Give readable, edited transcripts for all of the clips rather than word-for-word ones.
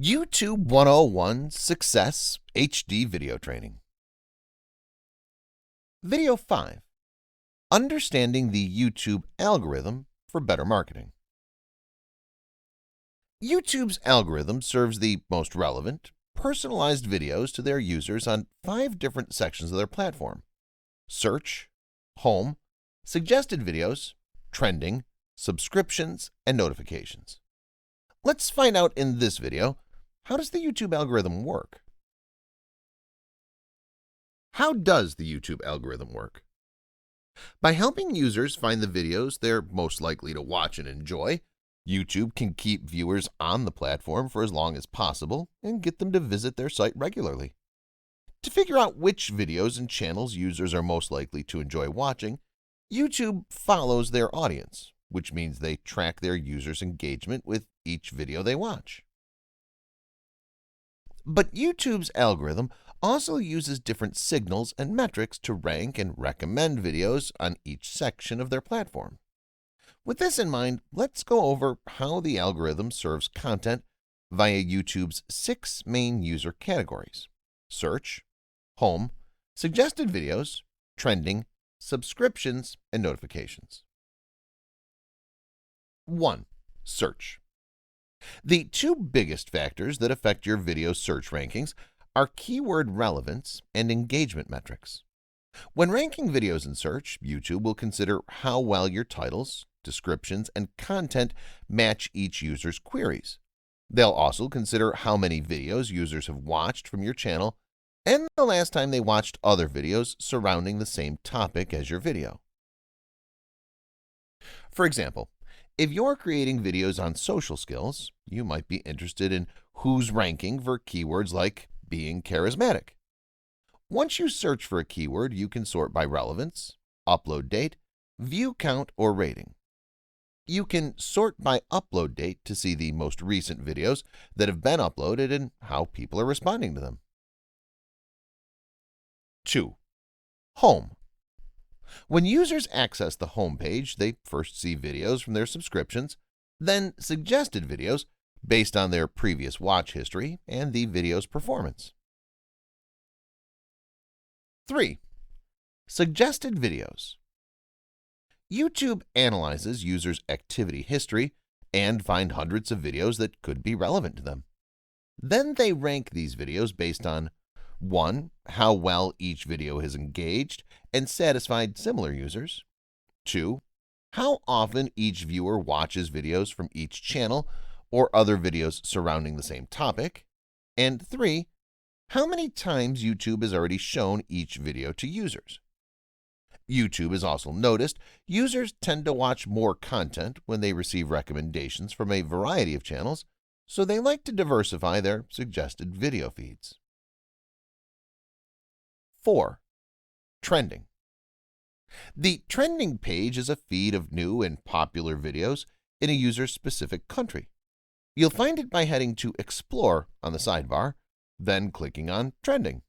YouTube 101 Success HD Video Training. Video 5. Understanding the YouTube algorithm for better marketing. YouTube's algorithm serves the most relevant, personalized videos to their users on 5 different sections of their platform: search, home, suggested videos, trending, subscriptions, and notifications. Let's find out in this video, how does the YouTube algorithm work? How does the YouTube algorithm work? By helping users find the videos they're most likely to watch and enjoy, YouTube can keep viewers on the platform for as long as possible and get them to visit their site regularly. To figure out which videos and channels users are most likely to enjoy watching, YouTube follows their audience, which means they track their users' engagement with each video they watch. But YouTube's algorithm also uses different signals and metrics to rank and recommend videos on each section of their platform. With this in mind, let's go over how the algorithm serves content via YouTube's 6 main user categories: search, home, suggested videos, trending, subscriptions, and notifications. 1. Search. The 2 biggest factors that affect your video search rankings are keyword relevance and engagement metrics. When ranking videos in search, YouTube will consider how well your titles, descriptions, and content match each user's queries. They'll also consider how many videos users have watched from your channel and the last time they watched other videos surrounding the same topic as your video. For example, if you're creating videos on social skills, you might be interested in who's ranking for keywords like being charismatic. Once you search for a keyword, you can sort by relevance, upload date, view count, or rating. You can sort by upload date to see the most recent videos that have been uploaded and how people are responding to them. 2. Home. When users access the home page, they first see videos from their subscriptions, then suggested videos based on their previous watch history and the video's performance. 3. Suggested videos. YouTube analyzes users' activity history and finds hundreds of videos that could be relevant to them. Then they rank these videos based on 1. How well each video has engaged and satisfied similar users. 2. How often each viewer watches videos from each channel or other videos surrounding the same topic. And 3. How many times YouTube has already shown each video to users. YouTube has also noticed users tend to watch more content when they receive recommendations from a variety of channels, so they like to diversify their suggested video feeds. 4. Trending. The trending page is a feed of new and popular videos in a user's specific country. You'll find it by heading to Explore on the sidebar, then clicking on Trending.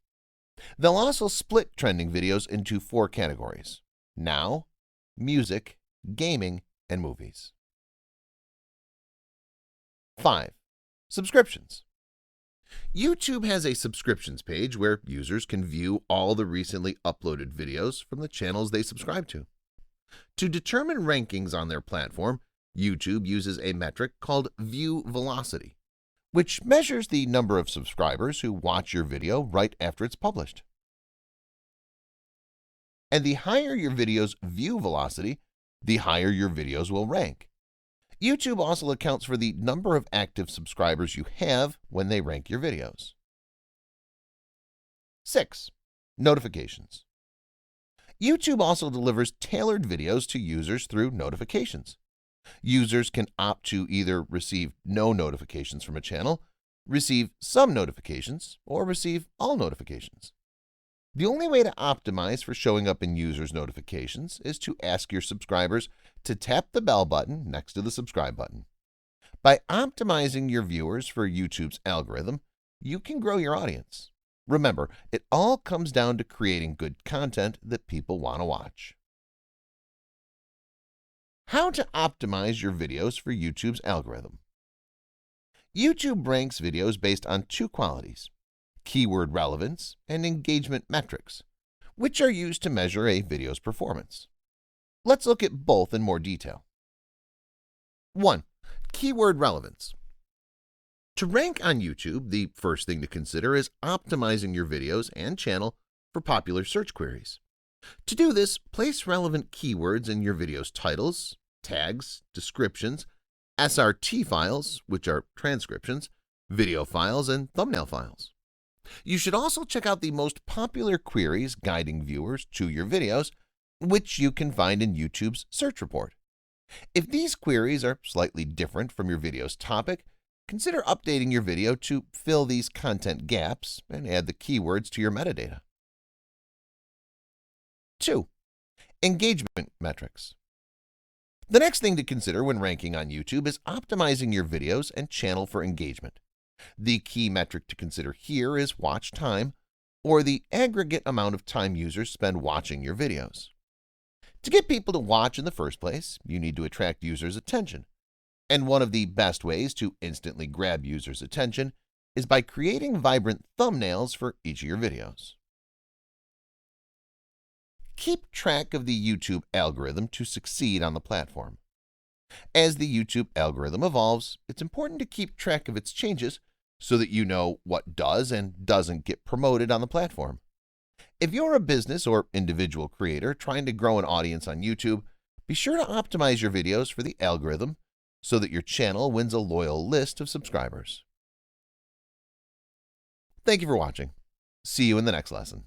They'll also split trending videos into 4 categories: Now, Music, Gaming, and Movies. 5. Subscriptions. YouTube has a subscriptions page where users can view all the recently uploaded videos from the channels they subscribe to. To determine rankings on their platform, YouTube uses a metric called view velocity, which measures the number of subscribers who watch your video right after it's published. And the higher your video's view velocity, the higher your videos will rank. YouTube also accounts for the number of active subscribers you have when they rank your videos. 6. Notifications. YouTube also delivers tailored videos to users through notifications. Users can opt to either receive no notifications from a channel, receive some notifications, or receive all notifications. The only way to optimize for showing up in users' notifications is to ask your subscribers to tap the bell button next to the subscribe button. By optimizing your viewers for YouTube's algorithm, you can grow your audience. Remember, it all comes down to creating good content that people want to watch. How to optimize your videos for YouTube's algorithm. YouTube ranks videos based on two qualities: keyword relevance and engagement metrics, which are used to measure a video's performance. Let's look at both in more detail. 1. Keyword relevance. To rank on YouTube, the first thing to consider is optimizing your videos and channel for popular search queries. To do this, place relevant keywords in your video's titles, tags, descriptions, SRT files, which are transcriptions, video files, and thumbnail files. You should also check out the most popular queries guiding viewers to your videos, which you can find in YouTube's search report. If these queries are slightly different from your video's topic, consider updating your video to fill these content gaps and add the keywords to your metadata. 2. Engagement metrics. The next thing to consider when ranking on YouTube is optimizing your videos and channel for engagement. The key metric to consider here is watch time, or the aggregate amount of time users spend watching your videos. To get people to watch in the first place, you need to attract users' attention. And one of the best ways to instantly grab users' attention is by creating vibrant thumbnails for each of your videos. Keep track of the YouTube algorithm to succeed on the platform. As the YouTube algorithm evolves, it's important to keep track of its changes so that you know what does and doesn't get promoted on the platform. If you're a business or individual creator trying to grow an audience on YouTube, be sure to optimize your videos for the algorithm so that your channel wins a loyal list of subscribers. Thank you for watching. See you in the next lesson.